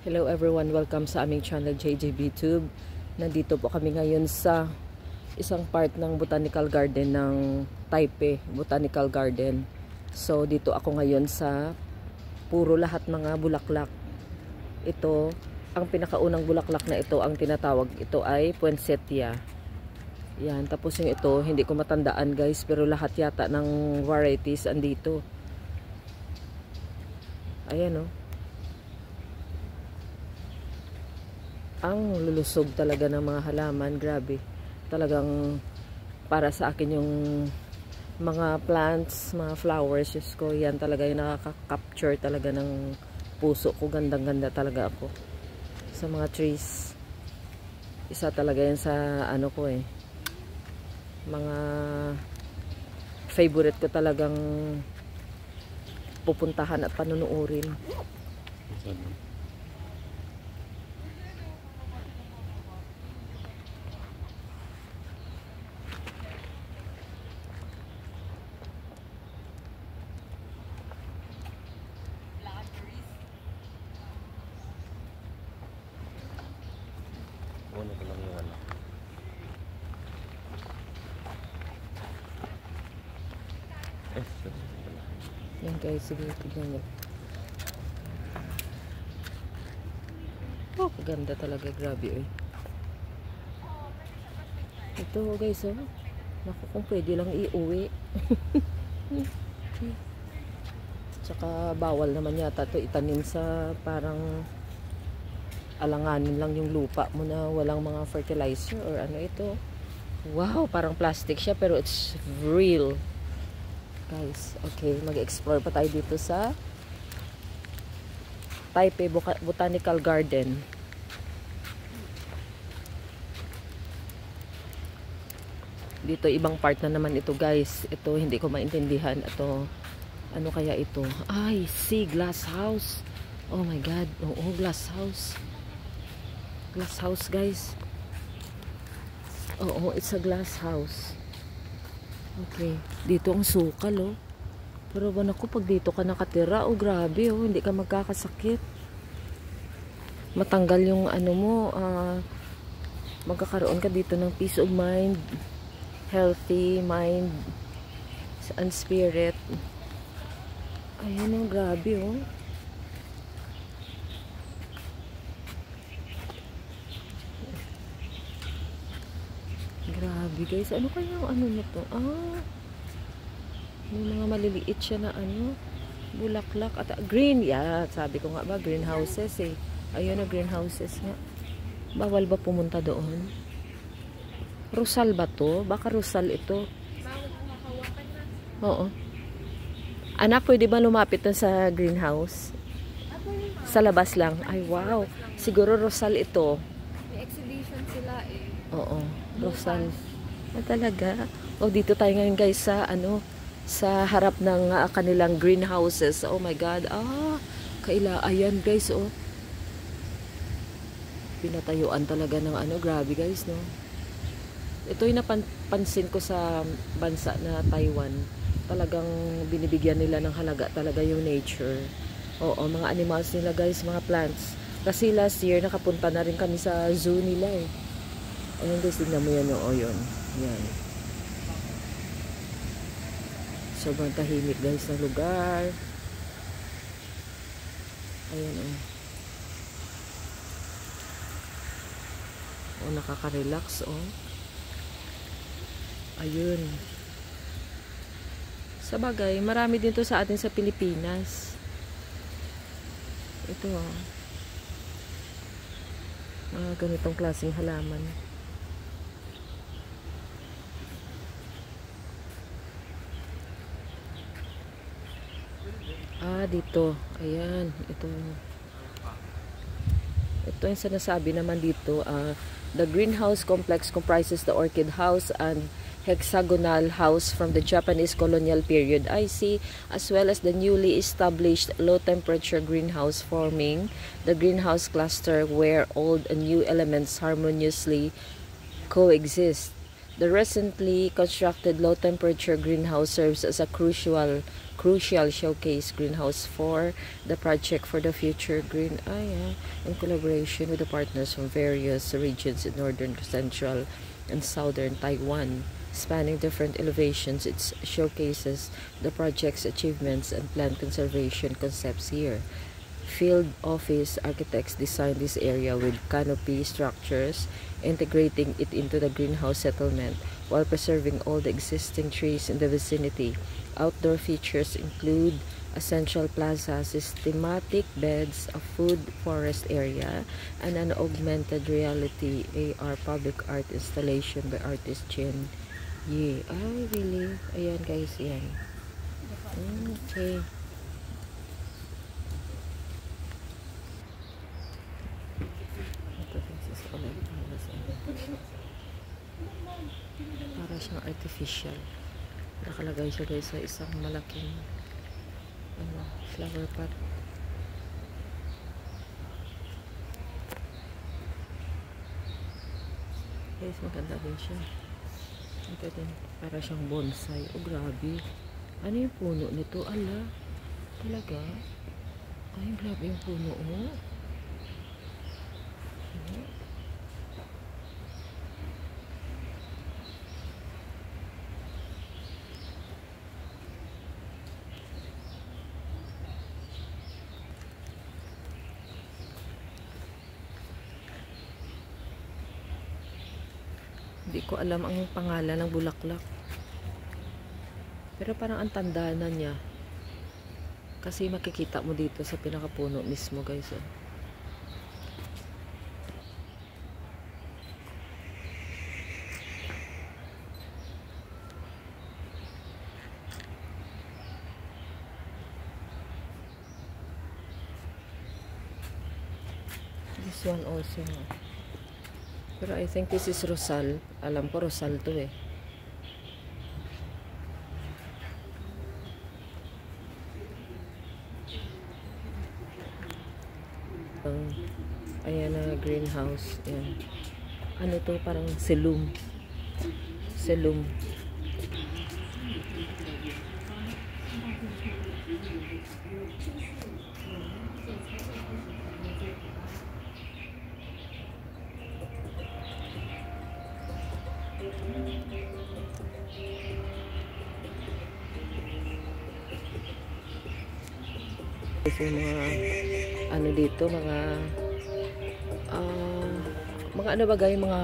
Hello everyone, welcome sa aming channel JJB Tube. Nandito po kami ngayon sa isang part ng Botanical Garden ng Taipei Botanical Garden. So dito ako ngayon sa puro lahat mga bulaklak. Ito, ang pinakaunang bulaklak na ito, ang tinatawag ito ay poinsettia. Yan, tapos yung ito, hindi ko matandaan guys, pero lahat yata ng varieties andito. Ayan o. Ang lulusog talaga ng mga halaman, grabe. Talagang para sa akin yung mga plants, mga flowers, just ko, yan talaga yung nakaka-capture talaga ng puso ko. Gandang-ganda talaga ako sa mga trees. Isa talaga yan sa ano ko mga favorite ko talagang pupuntahan at panunuorin. Ano ko lang yung ano. Yan guys, sige, tignan nyo. Oh, ganda talaga, grabe Ito guys, oh. Naku, kung pwede lang iuwi. Tsaka bawal naman yata to itanim sa parang alanganin lang yung lupa mo na walang mga fertilizer or ano ito. Wow, parang plastic siya pero it's real. Guys, okay, mag-explore pa tayo dito sa Taipei Botanical Garden. Dito ibang part na naman ito guys. Ito hindi ko maintindihan. Ito, ano kaya ito? Ay, see, glass house. Oh my god, oo, glass house. Glass house guys. Oo, it's a glass house. Okay, dito ang sukal pero ba naku, pag dito ka nakatira, grabe hindi ka magkakasakit. Matanggal yung ano mo, magkakaroon ka dito ng peace of mind, healthy mind and spirit. Ayan grabe Grabe guys, ano kaya yung ano nito? May mga maliliit siya na bulaklak at green. Yeah, sabi ko nga ba, greenhouses Ayun na, greenhouses nga. Bawal ba pumunta doon? Rosal ba to? Baka Rosal ito. Oo. Anak, pwede ba lumapit na sa greenhouse? Sa labas lang. Ay, wow. Siguro Rosal ito. May exhibition sila Oo. Rosal. Talaga. Dito tayo ngayon guys sa sa harap ng kanilang greenhouses. Oh my god. Ayan guys pinatayuan talaga ng grabe guys Ito yung napansin ko sa bansa na Taiwan. Talagang binibigyan nila ng halaga talaga yung nature. Oo, mga animals nila guys, mga plants. Kasi last year nakapunta na rin kami sa zoo nila Ayun guys, tignan mo yan yun. Yan. Sobrang tahimik guys ng lugar. Ayan nakaka-relax Ayun. Sa bagay, marami din to sa atin sa Pilipinas. Ito mga ganitong klaseng halaman. Dito. Ayan. Ito yung sinasabi naman dito. The greenhouse complex comprises the orchid house and hexagonal house from the Japanese colonial period, as well as the newly established low-temperature greenhouse, forming the greenhouse cluster where old and new elements harmoniously coexist. The recently constructed low-temperature greenhouse serves as a crucial showcase greenhouse for the Project for the Future Green in collaboration with the partners from various regions in northern, central, and southern Taiwan. Spanning different elevations, it showcases the project's achievements and plant conservation concepts here. Field office architects designed this area with canopy structures, integrating it into the greenhouse settlement while preserving all the existing trees in the vicinity. Outdoor features include a central plaza, systematic beds, a food forest area, and an augmented reality AR public art installation by artist Chen Ye. Ay, really? Ayan guys, yan. Okay. Para siyang artificial. Nakalagay siya guys sa isang malaking flower pot. Guys, maganda din siya. Ito din, para siyang bonsai. Oh, grabe. Ano yung puno nito? Ala, talaga? Ay, grabe yung puno, oh. Hindi ko alam ang pangalan ng bulaklak. Pero parang ang tanda na niya. Kasi makikita mo dito sa pinakapuno mismo, guys. Oh. This one also. Pero I think this is Rosal. Alam ko Rosal to eh. Ayan na greenhouse. Ayan. Ano to? Parang selum. Selum. Yung mga ano dito, mga ano ba guys, mga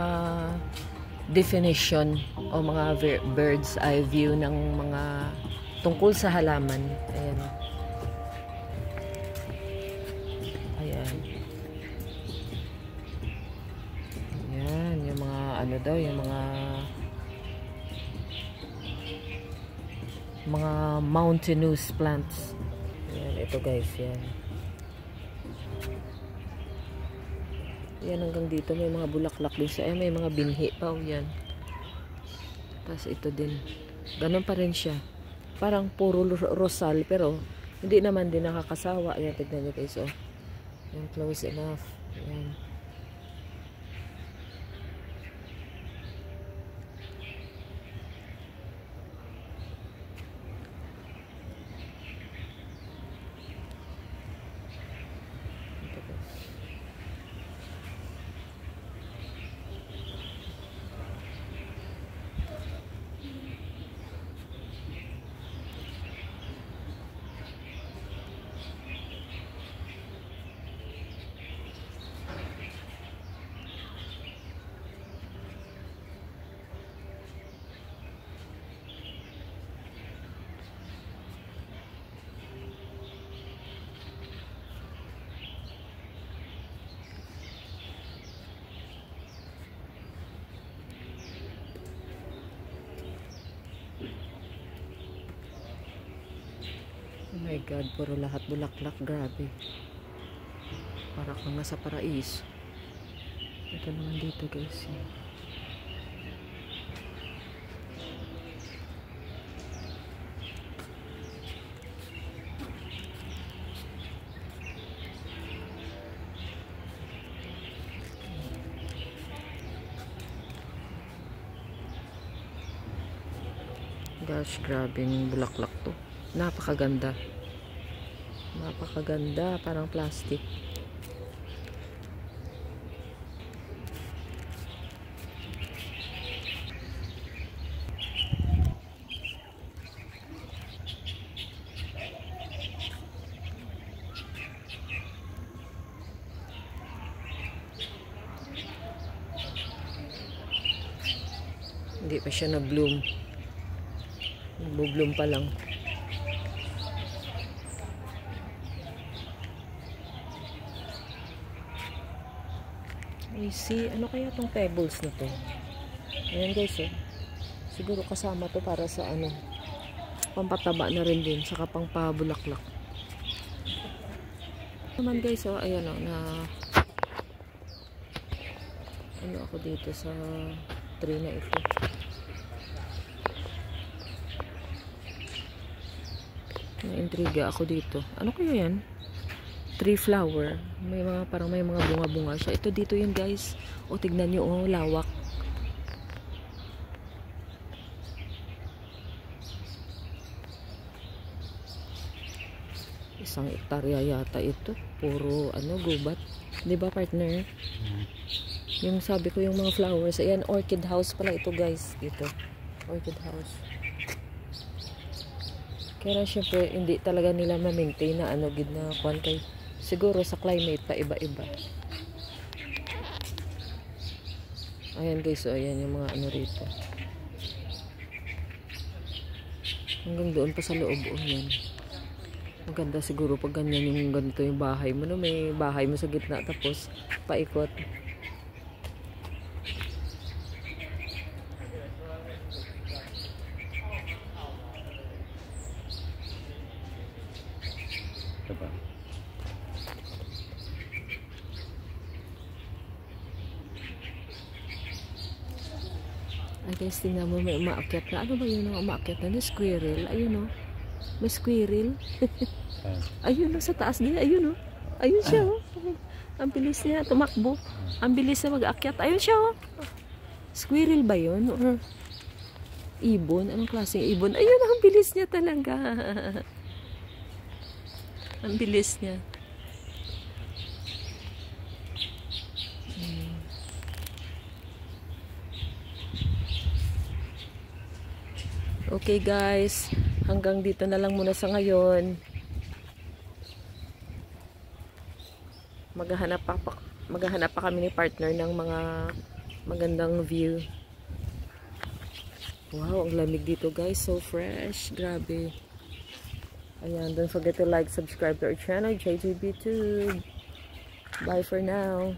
definition o mga bird's eye view ng mga tungkol sa halaman. Ayan. Ayan. Ayan, yung mga ano daw, yung mga mountainous plants. Ayan, ito guys, yan. Yan hanggang dito may mga bulaklak din siya. May mga binhi pa, yan. Tapos ito din. Ganun pa rin siya. Parang puro rosal, pero hindi naman din nakakasawa. Ayan, tignan nyo guys, oh. Yan, close enough. Ayan. Oh my God, puro lahat bulaklak, grabe. Para kang nasa paraiso. Ito naman dito guys. Gosh, grabing bulaklak to. Napakaganda. Napakaganda, parang plastic. Hindi pa siya na-bloom. Nagbo-bloom pa lang. I see. Ano kaya tong pebbles na to? Ayan guys eh. Siguro kasama to para sa ano. Pampataba na rin din. Saka pang pabulaklak. Naman guys oh. Ayan oh. Na ano ako dito sa tree na ito. Na-intriga ako dito. Ano kaya yan? Tree flower. May mga parang may mga bunga-bunga siya. Ito dito yun guys. O tignan nyo oh, lawak. Isang hektarya yata ito. Puro ano, gubat. 'Di ba partner? Yung sabi ko yung mga flowers. Ayan, orchid house pala ito guys. Dito. Orchid house. Kaya syempre hindi talaga nila ma-maintain na ano gid na kwan kay siguro sa climate pa iba-iba. Ayan guys, so ayan yung mga ano rito. Hanggang doon pa sa loob yan. Maganda siguro pag ganyan yung ganito yung bahay mo, no? May bahay mo sa gitna tapos paikot. Diba? Ay guys, tingnan mo may umaakyat na. Ano ba yun ang umaakyat na? Na squirrel. Ayun o. May squirrel. Ayun o, sa taas niya. Ayun o. Ayun siya o. Ang bilis niya tumakbo. Ang bilis na mag-akyat. Ayun siya o. Squirrel ba yun? Or ibon? Anong klaseng ibon? Ayun, ang bilis niya talaga. Ang bilis niya. Okay guys, hanggang dito na lang muna sa ngayon. Maghahanap pa kami ni partner ng mga magandang view. Wow, ang lamig dito guys, so fresh, grabe. Ayan, don't forget to like, subscribe to our channel, JJB Tube. Bye for now.